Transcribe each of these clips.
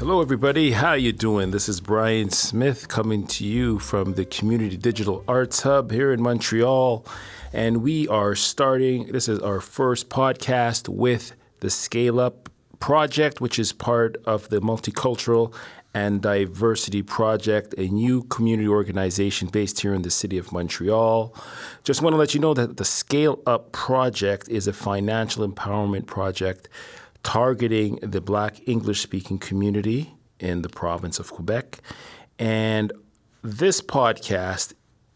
Hello, everybody. How you doing? This is Brian Smith coming to you from the Community Digital Arts Hub here in Montreal. And we are this is our first podcast with the Scale Up Project, which is part of the Multicultural and Diversity Project, a new community organization based here in the city of Montreal. Just want to let you know that the Scale Up Project is a financial empowerment project targeting the Black English-speaking community in the province of Quebec. And this podcast,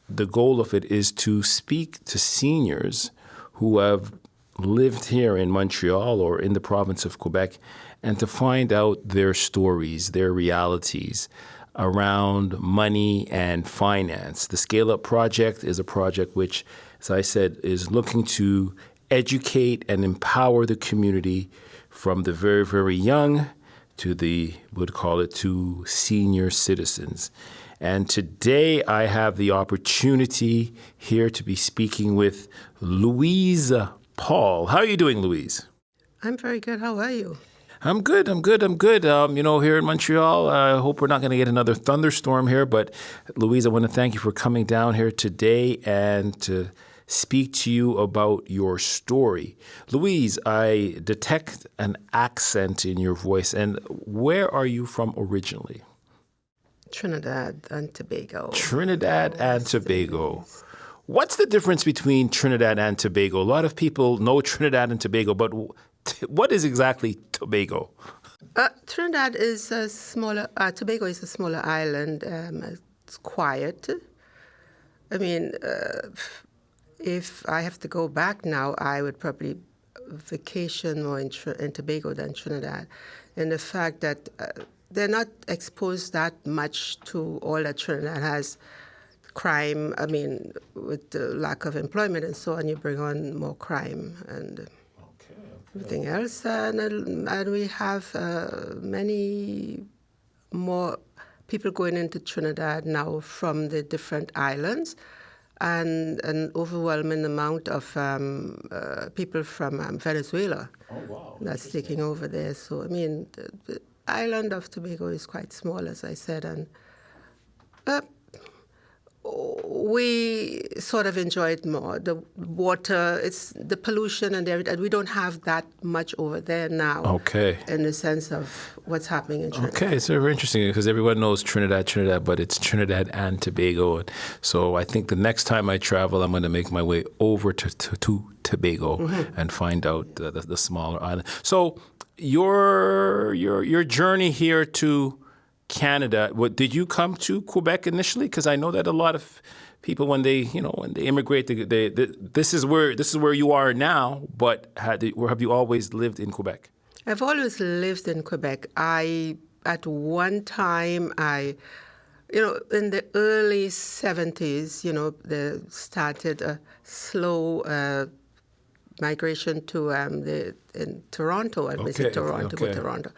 the goal of it is to speak to seniors who have lived here in Montreal or in the province of Quebec and to find out their stories, their realities around money and finance. The Scale Up Project is a project which, as I said, is looking to educate and empower the community from the very, very young to to senior citizens. And today I have the opportunity here to be speaking with Louise Paul. How are you doing, Louise? I'm very good. How are you? I'm good. Here in Montreal, I hope we're not going to get another thunderstorm here. But Louise, I want to thank you for coming down here today and to speak to you about your story. Louise, I detect an accent in your voice. And where are you from originally? Trinidad and Tobago. Trinidad and Tobago. What's the difference between Trinidad and Tobago? A lot of people know Trinidad and Tobago, but what is exactly Tobago? Trinidad is a smaller, Tobago is a smaller island. It's quiet. I mean, if I have to go back now, I would probably vacation more in Tobago than Trinidad. And the fact that they're not exposed that much to all that Trinidad has. Crime, with the lack of employment and so on, you bring on more crime and everything else. And we have many more people going into Trinidad now from the different islands, and an overwhelming amount of people from Venezuela that's taking over there. So, the island of Tobago is quite small, as I said, and we sort of enjoy it more. The water, it's the pollution and everything. We don't have that much over there now. Okay. In the sense of what's happening in Trinidad. Okay, it's very interesting because everyone knows Trinidad, but it's Trinidad and Tobago. So I think the next time I travel, I'm going to make my way over to Tobago and find out the smaller island. So your journey here to Canada. Did you come to Quebec initially? Because I know that a lot of people, when they immigrate, this is where you are now. But have you always lived in Quebec? I've always lived in Quebec. At one time, in the early 70s, they started a slow migration to in Toronto. I visited Toronto.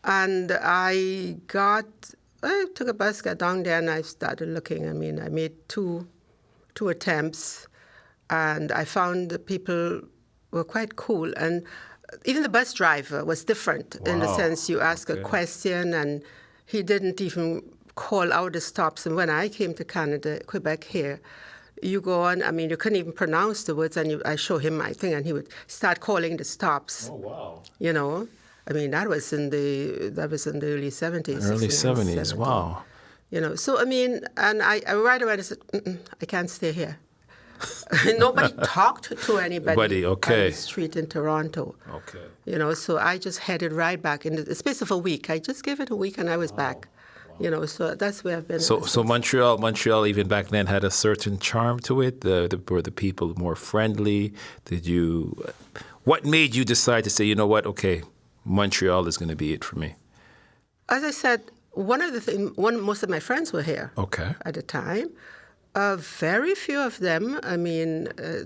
And I took a bus, got down there, and I started looking. I made two attempts, and I found the people were quite cool. And even the bus driver was different in the sense you ask a question, and he didn't even call out the stops. And when I came to Canada, Quebec here, you go on, you couldn't even pronounce the words, and I show him my thing, and he would start calling the stops. Oh, wow. That was in the early 70s. Early 70s, wow. So and I right away I said, I can't stay here. Nobody talked to anybody on the street in Toronto. Okay. So I just headed right back in the space of a week. I just gave it a week and I was back. So that's where I've been. So Montreal even back then had a certain charm to it. Were the people more friendly? What made you decide to say, you know what? Okay, Montreal is going to be it for me. As I said, most of my friends were here. Okay. At the time. Very few of them.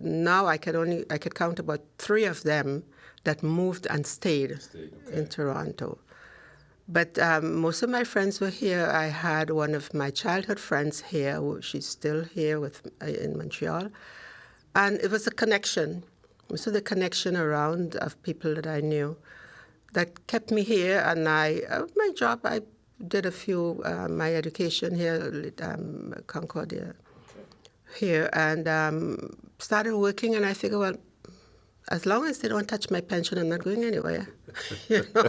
Now I could count about 3 of them that moved and stayed in Toronto. But most of my friends were here. I had one of my childhood friends here. She's still here in Montreal. And it was a connection. So the connection around of people that I knew. that kept me here. And my job, I did a few, my education here at Concordia here, and started working. And I figured, well, as long as they don't touch my pension, I'm not going anywhere. You know?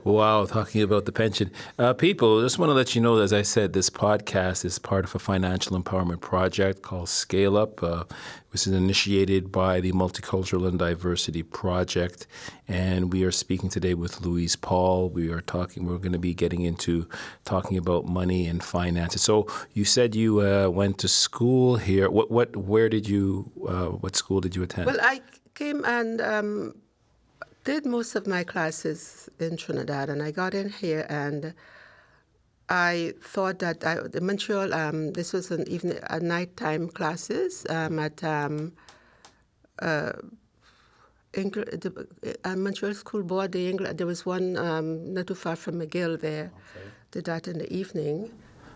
Wow, talking about the pension. People, just want to let you know, as I said, this podcast is part of a financial empowerment project called Scale Up, which is initiated by the Multicultural and Diversity Project. And we are speaking today with Louise Paul. We're going to be getting into talking about money and finances. So you said you went to school here. What school did you attend? Well, I came and did most of my classes in Trinidad, and I got in here, and I thought that in Montreal, this was a nighttime classes at Montreal School Board. There was one not too far from McGill there. Okay. Did that in the evening.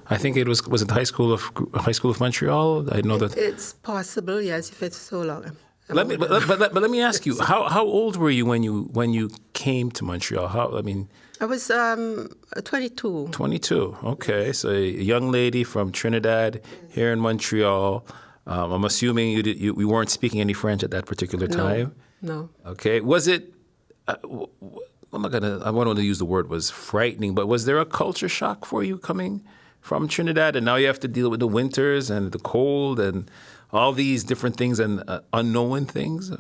I think it was it High School of Montreal? I know that it's possible, yes, if it's so long. But let me ask you, how old were you when you came to Montreal? I was 22. 22. Okay, so a young lady from Trinidad here in Montreal. I'm assuming you weren't speaking any French at that particular time. No. Okay, was it? I want to use the word was frightening, but was there a culture shock for you coming from Trinidad, and now you have to deal with the winters and the cold and all these different things and unknown things?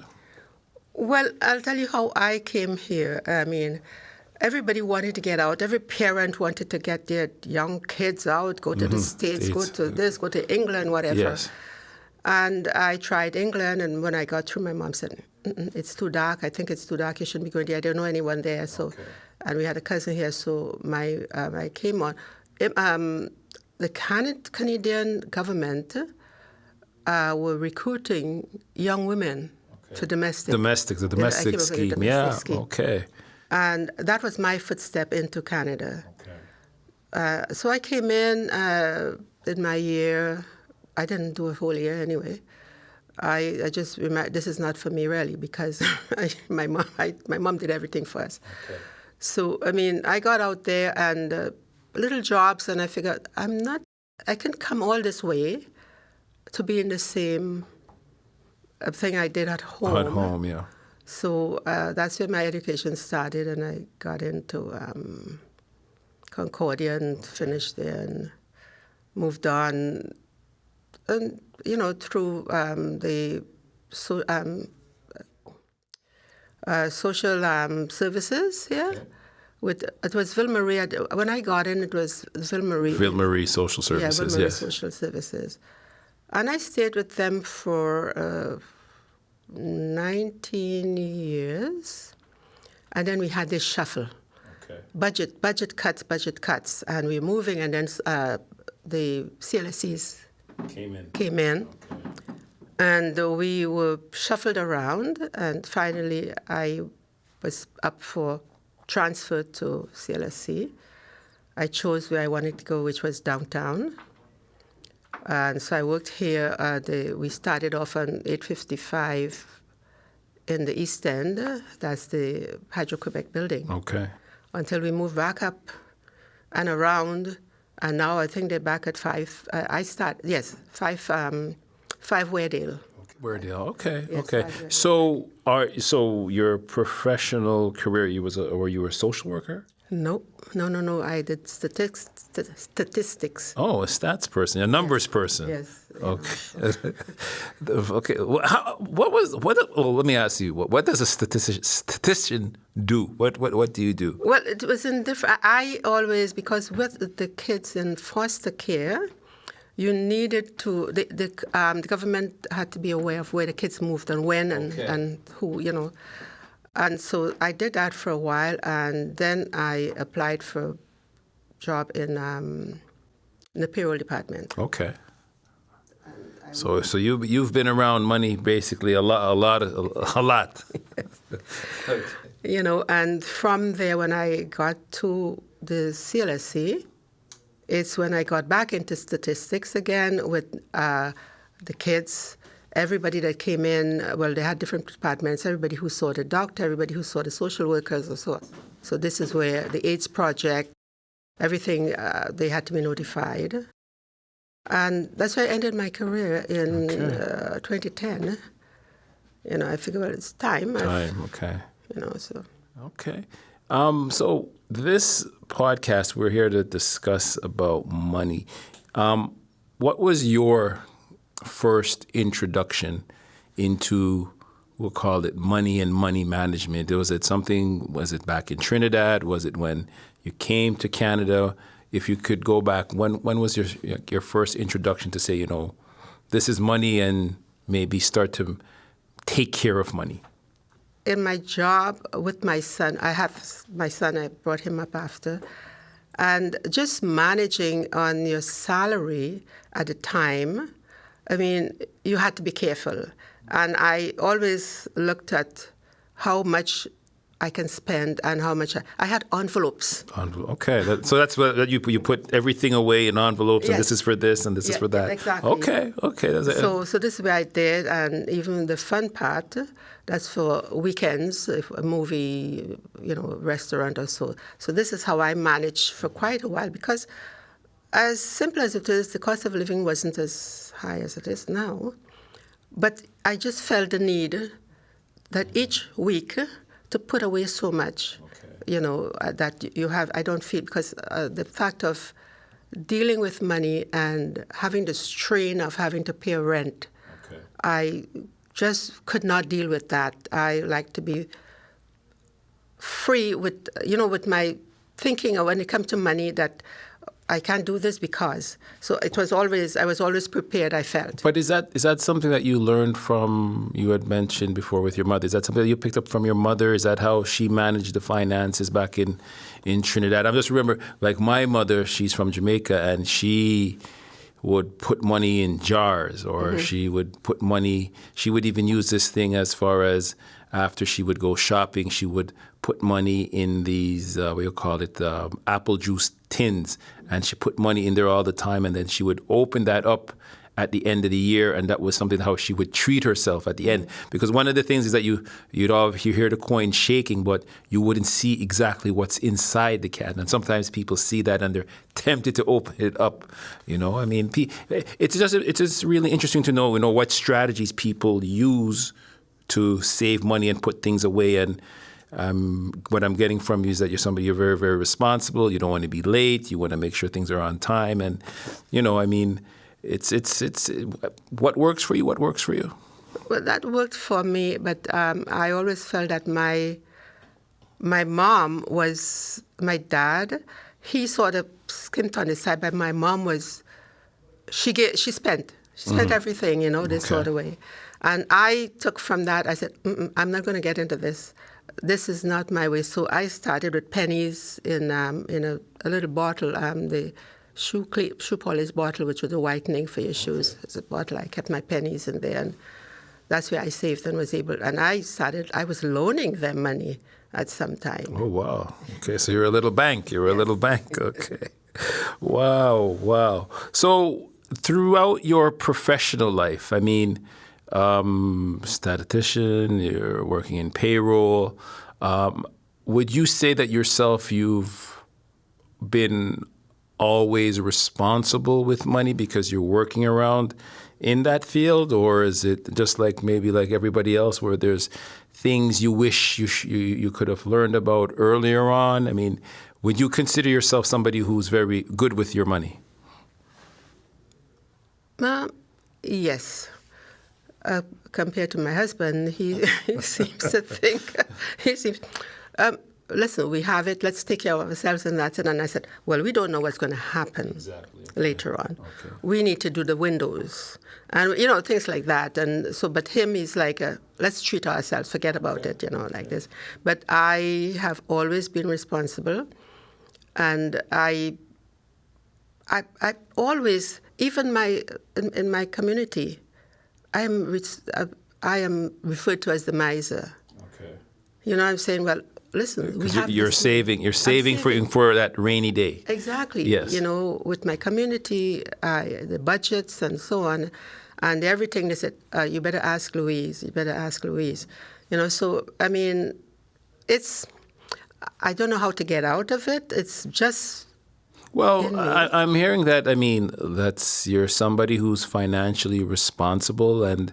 Well, I'll tell you how I came here. I mean, everybody wanted to get out. Every parent wanted to get their young kids out, go to the States, go to this, go to England, whatever. Yes. And I tried England, and when I got through, my mom said, it's too dark. I think it's too dark. You shouldn't be going there. I don't know anyone there. So, okay. And we had a cousin here, so I came on. The Canadian government were recruiting young women for the domestic scheme. Yeah, scheme. Okay. And that was my footstep into Canada. Okay. So I came in, did my year. I didn't do a whole year anyway. I just remember this is not for me really, because my mom did everything for us. Okay. So I mean, I got out there and little jobs, and I figured I can come all this way to be in the same thing I did at home. At home, yeah. So that's where my education started, and I got into Concordia and finished there and moved on. And, through the social services, yeah. Okay. It was Ville Marie. When I got in, it was Ville Marie. Ville Marie Social Services, Ville Marie Social Services. And I stayed with them for 19 years. And then we had this shuffle. Okay. Budget cuts. And we're moving, and then the CLSCs came in. Okay. And we were shuffled around, and finally I was up for transfer to CLSC. I chose where I wanted to go, which was downtown. And so I worked here. We started off on 855 in the East End. That's the Hydro-Quebec building. Okay. Until we moved back up and around. And now I think they're back at 5. 5 Weardale. Weardale, okay, yes, okay. So your professional career, you were a social worker? No. I did statistics. Oh, a stats person, a numbers person. Yes. Okay. Okay. Let me ask you. What does a statistician do? What do you do? Well, it was in different. I always, because with the kids in foster care, you needed to. The government had to be aware of where the kids moved and when and who, And so I did that for a while, and then I applied for a job in the payroll department. Okay. So you've been around money basically a lot. Okay. And from there, when I got to the CLSC, it's when I got back into statistics again with the kids. everybody that came in, well, they had different departments, everybody who saw the doctor, everybody who saw the social workers, or so. So this is where the AIDS project, everything, they had to be notified. And that's where I ended my career in 2010. I figured, well, it's time. Okay. So. Okay. So this podcast, we're here to discuss about money. What was your first introduction into, we'll call it money and money management? Was it back in Trinidad? Was it when you came to Canada? If you could go back, when was your first introduction to say, this is money, and maybe start to take care of money? In my job with my son, I brought him up after, and just managing on your salary at the time, I mean, you had to be careful. And I always looked at how much I can spend and how much I had envelopes. Okay, so that's what you put everything away in envelopes, and this is for this, and this is for that. Exactly. Okay. So this is what I did, and even the fun part, that's for weekends, if a movie, restaurant or so. So this is how I managed for quite a while, because as simple as it is, the cost of living wasn't as high as it is now. But I just felt the need that each week to put away so much, that you have. I don't feel, because the fact of dealing with money and having the strain of having to pay rent, I just could not deal with that. I like to be free with my thinking when it comes to money, that I can't do this because. So I was always prepared, I felt. But is that something that you learned from, you had mentioned before with your mother? Is that something that you picked up from your mother? Is that how she managed the finances back in Trinidad? I just remember, like my mother, she's from Jamaica, and she would put money in jars, or she would put money, she would even use this thing as far as after she would go shopping, she would put money in these, apple juice tins, and she put money in there all the time, and then she would open that up at the end of the year, and that was something how she would treat herself at the end. Because one of the things is that you hear the coin shaking, but you wouldn't see exactly what's inside the can. And sometimes people see that and they're tempted to open it up. I mean, it's just really interesting to know, what strategies people use to save money and put things away. And what I'm getting from you is that you're very, very responsible. You don't want to be late. You want to make sure things are on time. And, it's what works for you. What works for you? Well, that worked for me, but I always felt that my mom was my dad. He sort of skimped on the side, but my mom was. She spent everything, this sort of way. And I took from that. I said, I'm not going to get into this. This is not my way. So I started with pennies in a little bottle, the shoe polish bottle, which was a whitening for your shoes. It's a bottle. I kept my pennies in there, and that's where I saved and was able. And I was loaning them money at some time. Oh, wow. Okay, so you're a little bank. Okay. Wow. So throughout your professional life, I mean, statistician, you're working in payroll. Would you say that yourself, you've been always responsible with money because you're working around in that field, or is it just like maybe like everybody else where there's things you wish you could have learned about earlier on? I mean, would you consider yourself somebody who's very good with your money? Yes. Compared to my husband, he seems to think, listen, we have it, let's take care of ourselves and that's it. And I said, well, we don't know what's going to happen later on. Okay. We need to do the windows and, things like that. And so, but him, he's like, let's treat ourselves, forget about it, like this. But I have always been responsible, and I always, even in my community, I am referred to as the miser. Okay. I'm saying, well, listen, we have You're this, saving. You're saving saving. for that rainy day. Exactly. Yes. You know, with my community, the budgets and so on, and everything, they said, you better ask Louise. You better ask Louise. You know, so, I mean, I don't know how to get out of it. It's just. Well, I'm hearing that. I mean, you're somebody who's financially responsible, and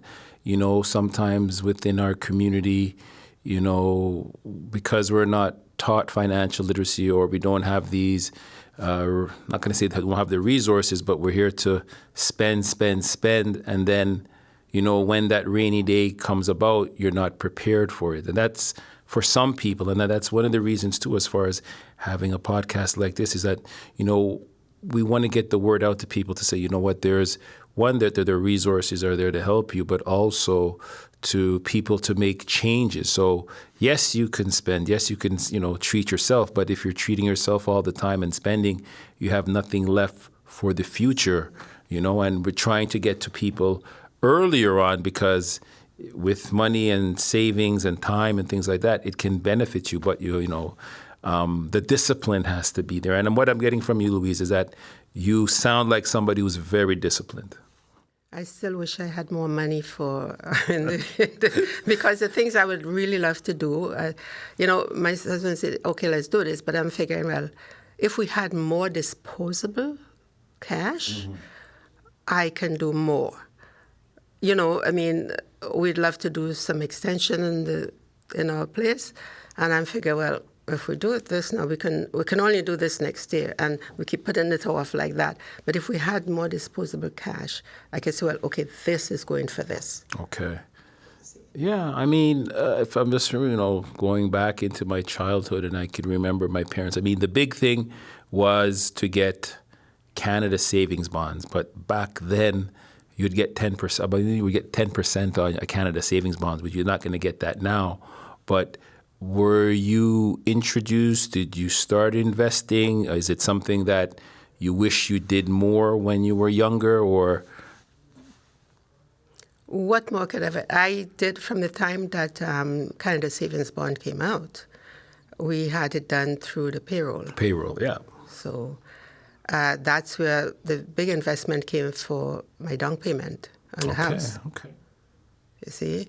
sometimes within our community, because we're not taught financial literacy, or we don't have these. Not going to say that we don't have the resources, but we're here to spend, and then, when that rainy day comes about, you're not prepared for it, and that's. For some people, and that's one of the reasons too, as far as having a podcast like this, is that we want to get the word out to people to say, you know what, there's one that the resources are there to help you, but also to people to make changes. So yes, you can spend, yes, you can treat yourself, but if you're treating yourself all the time and spending, you have nothing left for the future, and we're trying to get to people earlier on, because with money and savings and time and things like that, it can benefit you, but the discipline has to be there. And what I'm getting from you, Louise, is that you sound like somebody who's very disciplined. I still wish I had more money for, because the things I would really love to do, my husband said, okay, let's do this, but I'm figuring, well, if we had more disposable cash, I can do more. I mean, we'd love to do some extension in our place, and I'm figuring, well, if we do it this now, we can only do this next year, and we keep putting it off like that. But if we had more disposable cash, I could say, well, okay, this is going for this. Okay. Yeah, I mean, if I'm just going back into my childhood, and I can remember my parents. I mean, the big thing was to get Canada savings bonds, but back then. You'd get 10%. But you would get 10% on a Canada savings bonds, but you're not going to get that now. But were you introduced? Did you start investing? Is it something that you wish you did more when you were younger, or? What more could I did from the time that Canada savings bond came out. We had it done through the payroll. Payroll, yeah. So. That's where the big investment came for my down payment on the house. Okay. You see,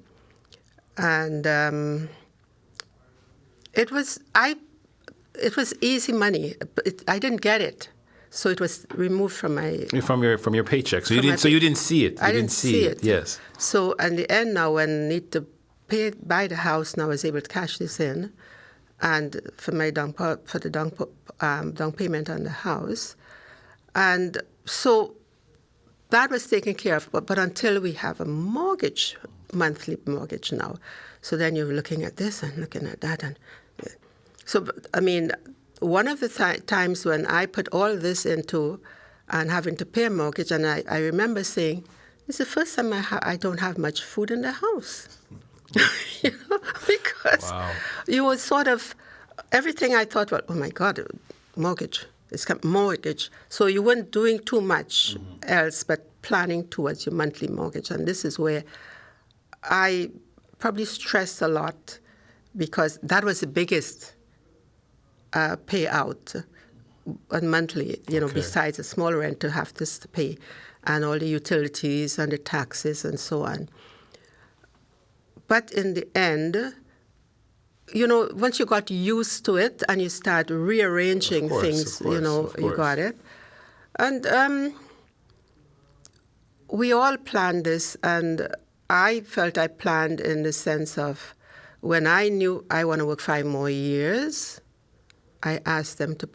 and it was easy money. I didn't get it, so it was removed from your paycheck. So you didn't see it. I didn't see it. Yes. So in the end, now when I need to buy the house, now I was able to cash this in, and for my down payment on the house. And so that was taken care of, but until we have a monthly mortgage now. So then you're looking at this and looking at that. And so, I mean, one of the times when I put all this into and having to pay a mortgage, and I remember saying, it's the first time I don't have much food in the house. Because you were sort of, everything I thought, well, oh my God, mortgage. It's mortgage. So you weren't doing too much else but planning towards your monthly mortgage. And this is where I probably stressed a lot, because that was the biggest payout on monthly, besides a small rent to have this to pay, and all the utilities and the taxes and so on. But in the end, once you got used to it and you start rearranging things, you got it. And we all planned this, and I felt I planned in the sense of when I knew I want to work 5 more years, I asked them to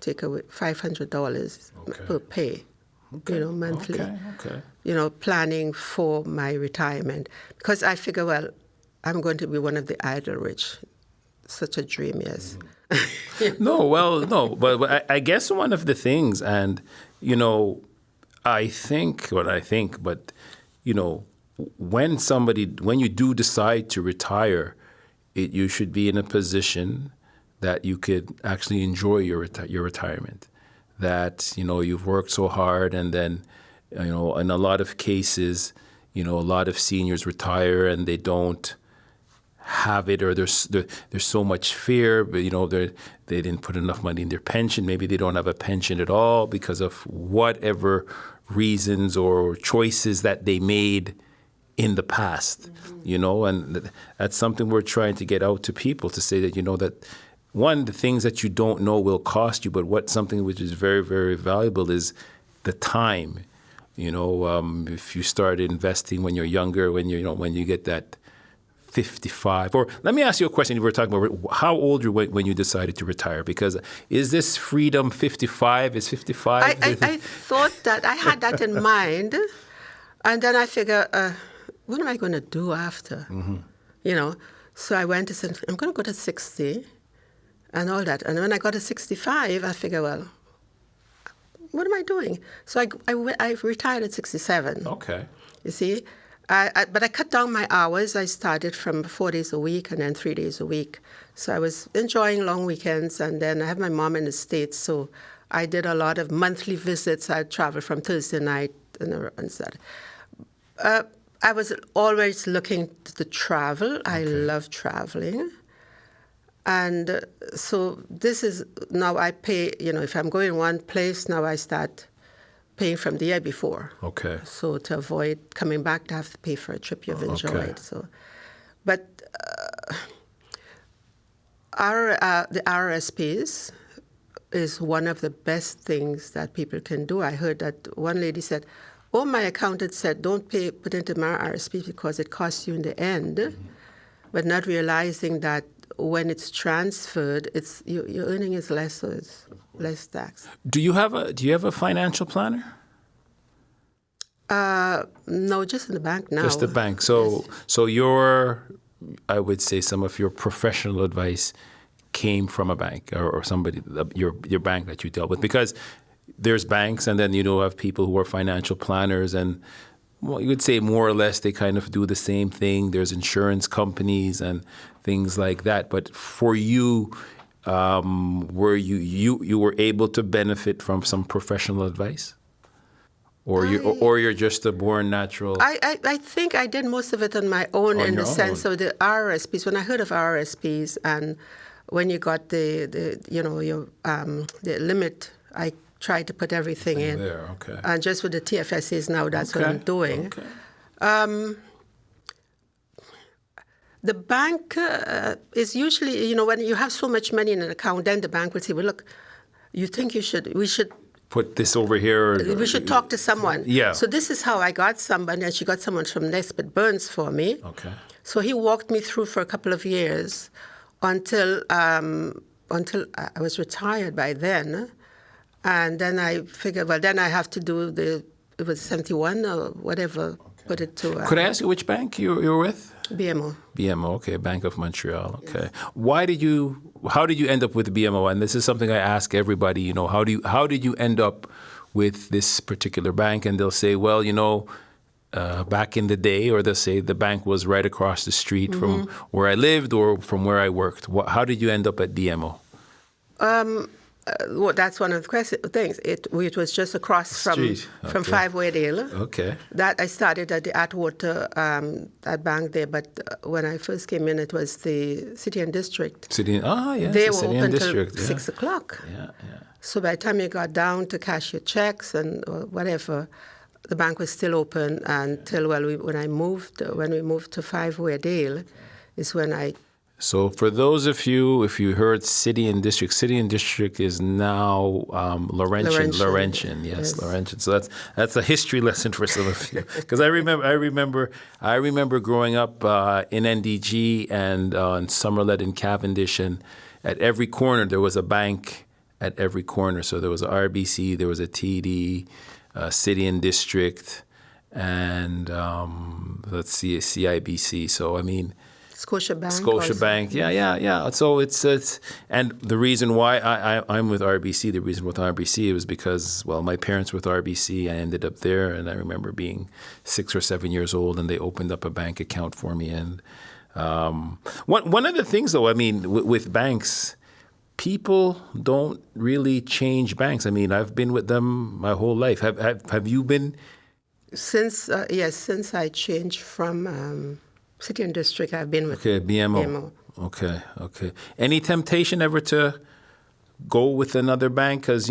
take away $500 per pay, monthly. Okay. Planning for my retirement. Because I figure, well, I'm going to be one of the idle rich. Such a dream, yes. No, but I guess one of the things, and, I think, but, when you do decide to retire, you should be in a position that you could actually enjoy your retirement. That, you've worked so hard, and then, in a lot of cases, a lot of seniors retire and they don't have it, or there's so much fear, but they didn't put enough money in their pension. Maybe they don't have a pension at all because of whatever reasons or choices that they made in the past. And that's something we're trying to get out to people, to say that that one, the things that you don't know will cost you, but something which is very, very valuable is the time. If you start investing when you're younger, when you get that 55, or let me ask you a question. You were talking about how old you were when you decided to retire, because is this freedom 55? Is 55? I thought that, I had that in mind, and then I figure, what am I going to do after? So I went and said, I'm going to go to 60 and all that. And when I got to 65, I figure, well, what am I doing? So I retired at 67. Okay. You see? But I cut down my hours. I started from 4 days a week and then 3 days a week. So I was enjoying long weekends. And then I have my mom in the States, so I did a lot of monthly visits. I traveled from Thursday night and Saturday. I was always looking to travel. I love traveling. And so this is, now I pay, if I'm going one place, now I start paying from the year before. Okay. So to avoid coming back to have to pay for a trip you've enjoyed. Okay. So, but the RRSPs is one of the best things that people can do. I heard that one lady said, my accountant said, don't put into my RRSP because it costs you in the end, but not realizing that when it's transferred, your earning is less, so it's less tax. Do you have a financial planner? No, just in the bank now. Just the bank. So yes. So I would say some of your professional advice came from a bank or somebody, your bank that you dealt with, because there's banks, and then have people who are financial planners, and you would say more or less they kind of do the same thing. There's insurance companies and things like that. But for you, were you were able to benefit from some professional advice, or you're just a born natural? I think I did most of it on my own, in the sense of the RRSPs. When I heard of RRSPs, and when you got the limit, I tried to put everything in there. Okay. And just with the TFSAs now, that's what I'm doing. Okay. The bank is usually, when you have so much money in an account, then the bank will say, well, look, you think we should put this over here? We should talk to someone. Yeah. So this is how I got somebody, and she got someone from Nesbitt Burns for me. Okay. So he walked me through for a couple of years until I was retired by then. And then I figured, well, then I have to do it was 71 or whatever, put it to... Could I ask you which bank you were with? BMO. BMO, okay, Bank of Montreal, okay. Yes. How did you end up with BMO? And this is something I ask everybody, how did you end up with this particular bank? And they'll say, well, back in the day, or they'll say the bank was right across the street from where I lived or from where I worked. How did you end up at BMO? Well, that's one of the things. It was just across from 5 Waydale. Okay. That I started at the Atwater bank there, but when I first came in, it was the City and District. Yes, they were open until 6 o'clock. Yeah. So by the time you got down to cash your checks and whatever, the bank was still open until when we moved to 5 Waydale, is when I. So for those of you, if you heard City and District is now Laurentian. Yes, Laurentian. So that's a history lesson for some of you, because I remember growing up in NDG and on Summerlet and Cavendish, and at every corner there was a bank at every corner. So there was a RBC, there was a TD, City and District, and let's see, a CIBC. So I mean. Scotiabank, yeah. So it's and the reason why I'm with RBC, the reason with RBC was because, well, my parents were with RBC. I ended up there, and I remember being 6 or 7 years old, and they opened up a bank account for me. And one of the things, though, I mean, with banks, people don't really change banks. I mean, I've been with them my whole life. Have you been? Since I changed from city and district. I've been with Okay, BMO. BMO. Okay. Any temptation ever to go with another bank? Because,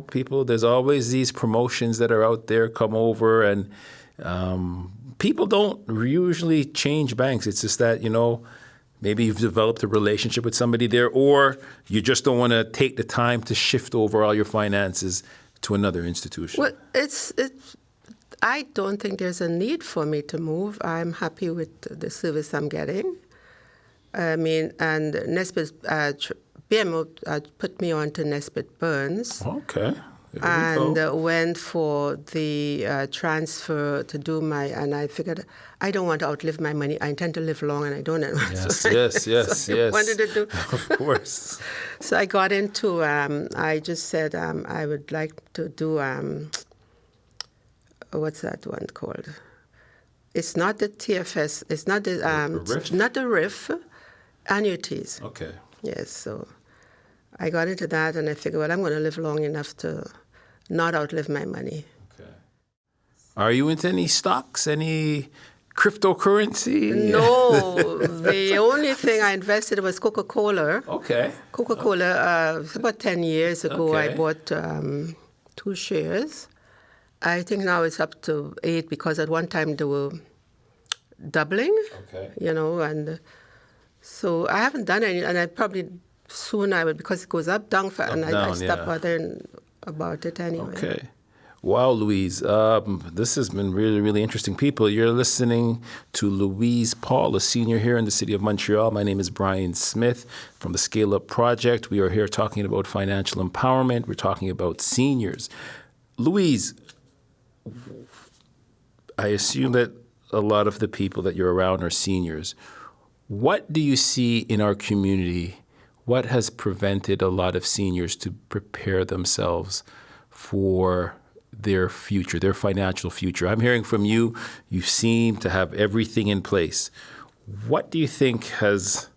people, there's always these promotions that are out there, come over, and people don't usually change banks. It's just that, maybe you've developed a relationship with somebody there, or you just don't want to take the time to shift over all your finances to another institution. Well, I don't think there's a need for me to move. I'm happy with the service I'm getting. I mean, and Nesbitt, BMO put me on to Nesbitt Burns. Okay. And went for the transfer to do and I figured I don't want to outlive my money. I intend to live long, and I don't. Yes. I wanted to do. Of course. So I got into. I just said I would like to do. What's that one called? It's not the TFS. It's not the RIF? not the RIF. Annuities. Okay. Yes. So I got into that, and I figured, well, I'm going to live long enough to not outlive my money. Okay. Are you into any stocks, any cryptocurrency? No. The only thing I invested was Coca-Cola. Okay. Coca-Cola, about 10 years ago, Okay. I bought 2 shares. I think now it's up to 8 because at one time they were doubling, Okay. and so I haven't done any, and I probably soon I will, because it goes up, down, and I stopped bothering about it anyway. Okay. Wow, Louise. This has been really, really interesting. People, you're listening to Louise Paul, a senior here in the city of Montreal. My name is Brian Smith from the Scale Up Project. We are here talking about financial empowerment. We're talking about seniors. Louise, I assume that a lot of the people that you're around are seniors. What do you see in our community? What has prevented a lot of seniors to prepare themselves for their future, their financial future? I'm hearing from you, you seem to have everything in place. What do you think has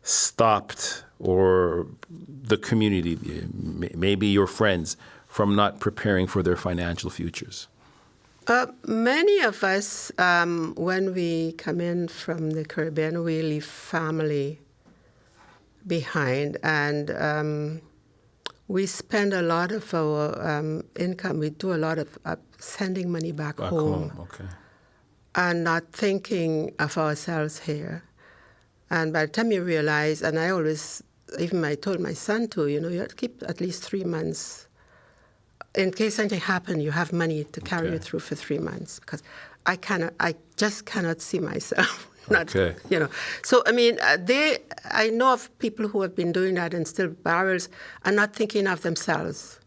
stopped or the community, maybe your friends, from not preparing for their financial futures? Many of us, when we come in from the Caribbean, we leave family behind, and we spend a lot of our income. We do a lot of sending money back home. Okay. And not thinking of ourselves here. And by the time you realize, and I always, even I told my son too, you have to keep at least 3 months. In case something happened, you have money to carry you through for 3 months, because I just cannot see myself. So, I mean, I know of people who have been doing that and still barrels and not thinking of themselves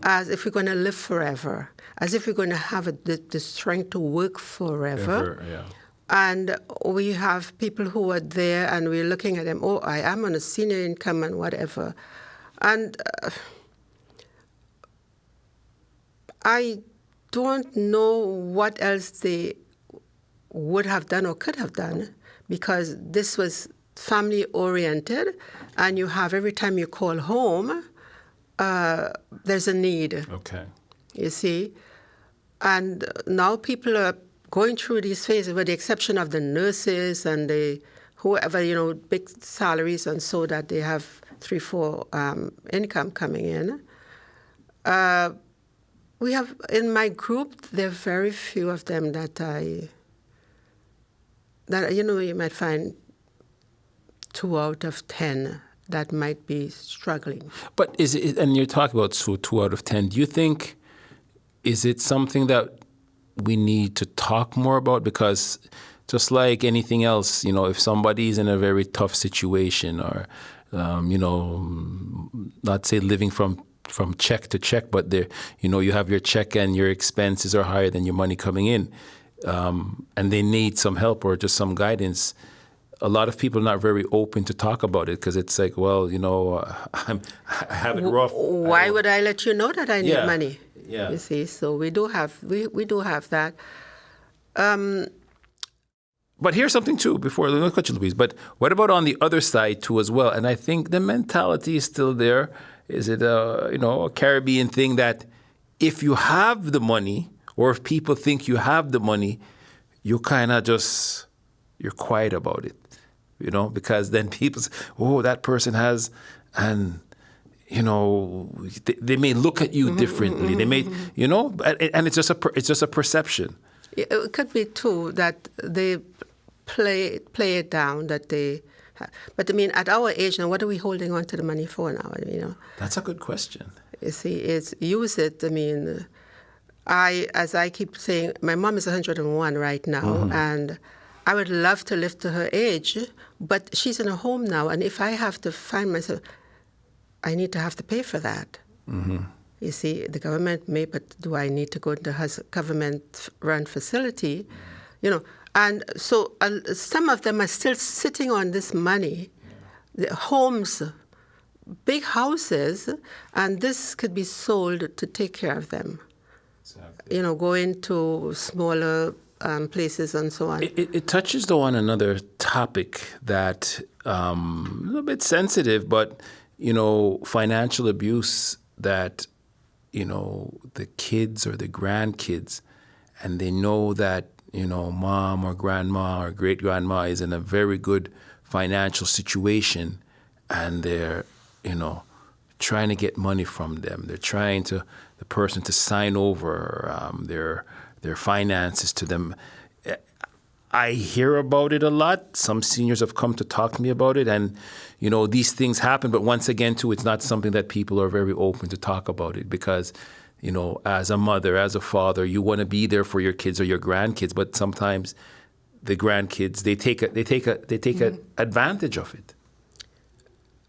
as if we're going to live forever, as if we're going to have the strength to work forever. And we have people who are there and we're looking at them, I am on a senior income and whatever. And I don't know what else they would have done or could have done, because this was family-oriented, and you have, every time you call home, there's a need. Okay. You see? And now people are going through these phases, with the exception of the nurses and whoever, big salaries, and so that they have 3-4 income coming in. We have, in my group, there are very few of them that you might find 2 out of 10 that might be struggling. But is it, and you're talking about 2 out of 10, do you think, is it something that we need to talk more about? Because just like anything else, if somebody's in a very tough situation, or, not say living from check to check, but you have your check and your expenses are higher than your money coming in, and they need some help or just some guidance. A lot of people are not very open to talk about it, because it's like, well, I have it rough. Why would I let you know that I need money? Yeah. You see, so we do have that. But here's something too, before let me cut you, Louise. But what about on the other side too as well? And I think the mentality is still there. Is it a Caribbean thing that if you have the money, or if people think you have the money, you kind of just you're quiet about it, because then people say, oh, that person has, and they may look at you differently. They may, and it's just a perception. It could be too that they play it down that they. But I mean, at our age now, what are we holding on to the money for now? That's a good question. You see, it's use it. I mean, as I keep saying, my mom is 101 right now, and I would love to live to her age, but she's in a home now, and if I have to find myself, I need to have to pay for that. You see, the government may, but do I need to go into a government-run facility? And so some of them are still sitting on this money, the homes, big houses, and this could be sold to take care of them. Exactly. Go into smaller places and so on. It touches, though, on another topic that a little bit sensitive, but, financial abuse that, the kids or the grandkids, and they know that, mom or grandma or great-grandma is in a very good financial situation, and they're, trying to get money from them. They're trying the person to sign over their finances to them. I hear about it a lot. Some seniors have come to talk to me about it, and, these things happen. But once again, too, it's not something that people are very open to talk about it because, as a mother, as a father, you want to be there for your kids or your grandkids, but sometimes the grandkids, they take advantage of it.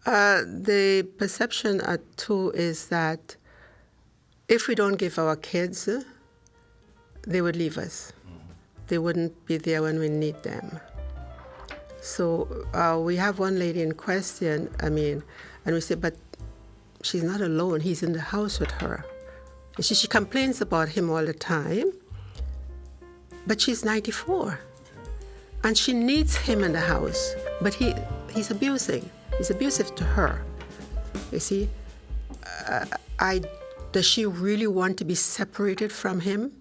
The perception, too, is that if we don't give our kids, they would leave us. They wouldn't be there when we need them. So we have one lady in question, and we say, but she's not alone. He's in the house with her. She complains about him all the time, but she's 94. And she needs him in the house, but he's abusing. He's abusive to her. You see, does she really want to be separated from him?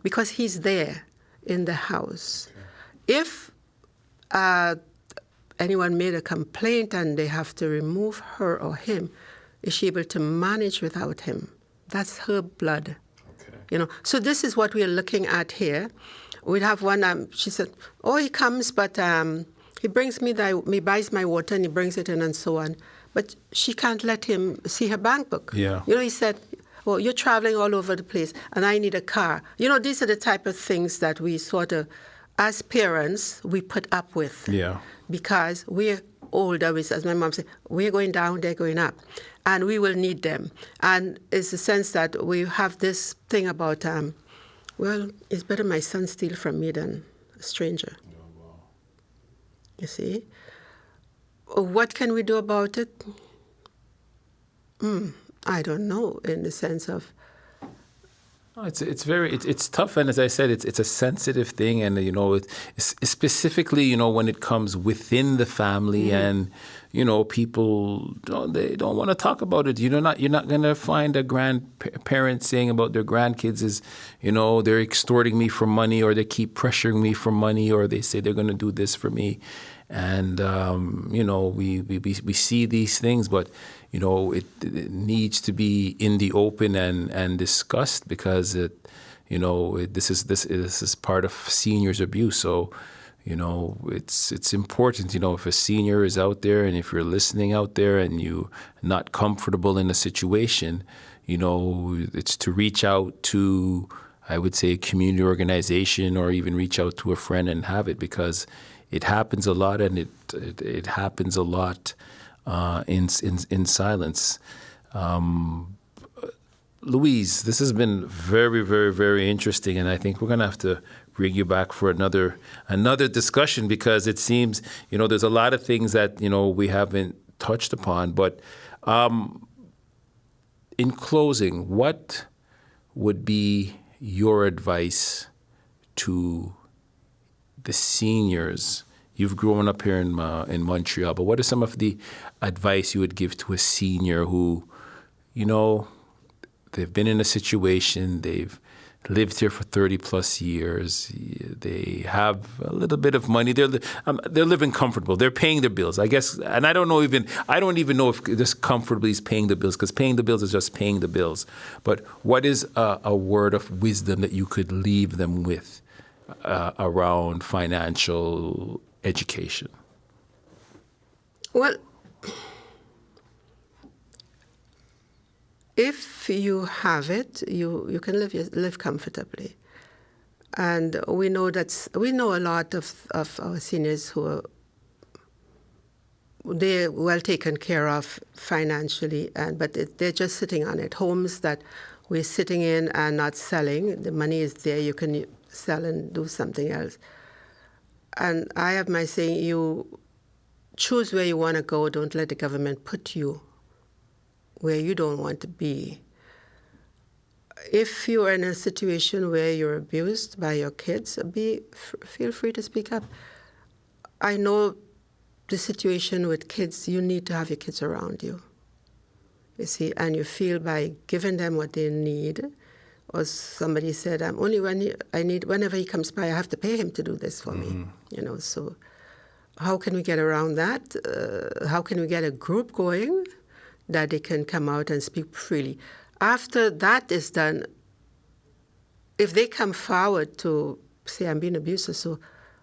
Because he's there in the house. Okay. If anyone made a complaint and they have to remove her or him, is she able to manage without him? That's her blood. Okay. So this is what we are looking at here. We have one, she said, oh, he comes, but he brings me, he buys my water and he brings it in and so on. But she can't let him see her bank book. Yeah. He said, well, you're traveling all over the place and I need a car. These are the type of things that we sort of, as parents, we put up with. Yeah. Because we're older, as my mom said, we're going down, they're going up. And we will need them. And it's the sense that we have this thing about, well, it's better my son steal from me than a stranger. Oh, wow. You see? What can we do about it? I don't know, in the sense of... It's tough, and as I said, it's a sensitive thing, and it's specifically when it comes within the family, and people they don't want to talk about it. You're not going to find a grandparent saying about their grandkids is they're extorting me for money, or they keep pressuring me for money, or they say they're going to do this for me, and we see these things, but. It needs to be in the open and discussed because this is part of seniors abuse. So, it's important. If a senior is out there and if you're listening out there and you're not comfortable in a situation, it's to reach out to, I would say, a community organization or even reach out to a friend and have it, because it happens a lot, and it happens a lot. In silence. Louise, this has been very, very, very interesting, and I think we're going to have to bring you back for another discussion, because it seems, there's a lot of things that, we haven't touched upon. But in closing, what would be your advice to the seniors? You've grown up here in Montreal, but what are some of the advice you would give to a senior who, they've been in a situation, they've lived here for 30 plus years. They have a little bit of money. They're living comfortable. They're paying their bills, I guess. And I don't even know if this comfortably is paying the bills, because paying the bills is just paying the bills. But what is a word of wisdom that you could leave them with around financial education? Well, if you have it, you can live comfortably. And we know a lot of our seniors who they're well taken care of financially, but they're just sitting on it. Homes that we're sitting in and not selling. The money is there. You can sell and do something else. And I have my saying, you choose where you want to go. Don't let the government put you where you don't want to be. If you're in a situation where you're abused by your kids, feel free to speak up. I know the situation with kids, you need to have your kids around you. You see, and you feel by giving them what they need. Or somebody said, whenever he comes by, I have to pay him to do this for me. So how can we get around that? How can we get a group going that they can come out and speak freely? After that is done, if they come forward to say, I'm being abused, so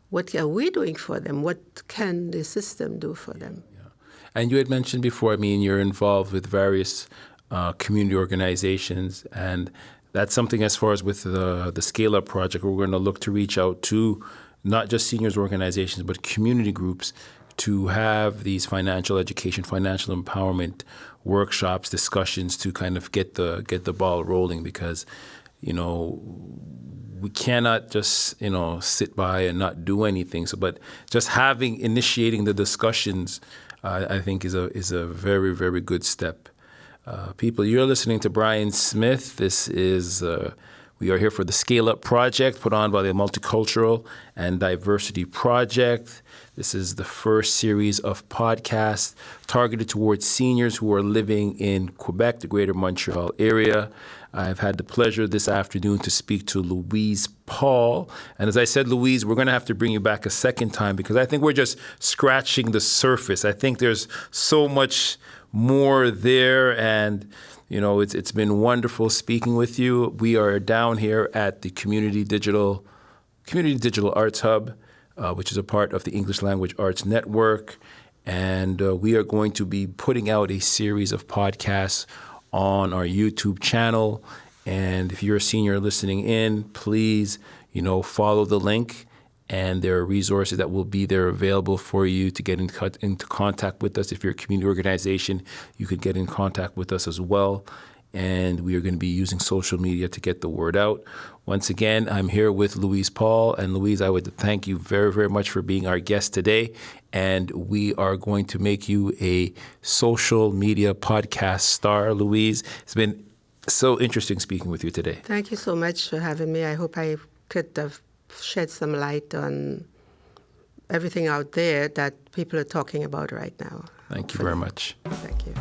what are we doing for them? What can the system do for them? Yeah. And you had mentioned before, you're involved with various community organizations, and that's something as far as with the Scale Up Project, we're going to look to reach out to not just seniors organizations, but community groups to have these financial education, financial empowerment workshops, discussions to kind of get the ball rolling, because, we cannot just, sit by and not do anything. So, but just initiating the discussions, I think is a very, very good step. People, you're listening to Brian Smith. This is, we are here for the Scale Up Project put on by the Multicultural and Diversity Project. This is the first series of podcasts targeted towards seniors who are living in Quebec, the greater Montreal area. I've had the pleasure this afternoon to speak to Louise Paul. And as I said, Louise, we're going to have to bring you back a second time, because I think we're just scratching the surface. I think there's so much more there, and it's been wonderful speaking with you. We are down here at the Community Digital Arts Hub, which is a part of the English Language Arts Network, and we are going to be putting out a series of podcasts on our YouTube channel. And if you're a senior listening in, please, follow the link. And there are resources that will be there available for you to get into contact with us. If you're a community organization, you could get in contact with us as well. And we are going to be using social media to get the word out. Once again, I'm here with Louise Paul. And Louise, I would thank you very, very much for being our guest today. And we are going to make you a social media podcast star, Louise. It's been so interesting speaking with you today. Thank you so much for having me. I hope I could have shed some light on everything out there that people are talking about right now. Thank you very much. Thank you.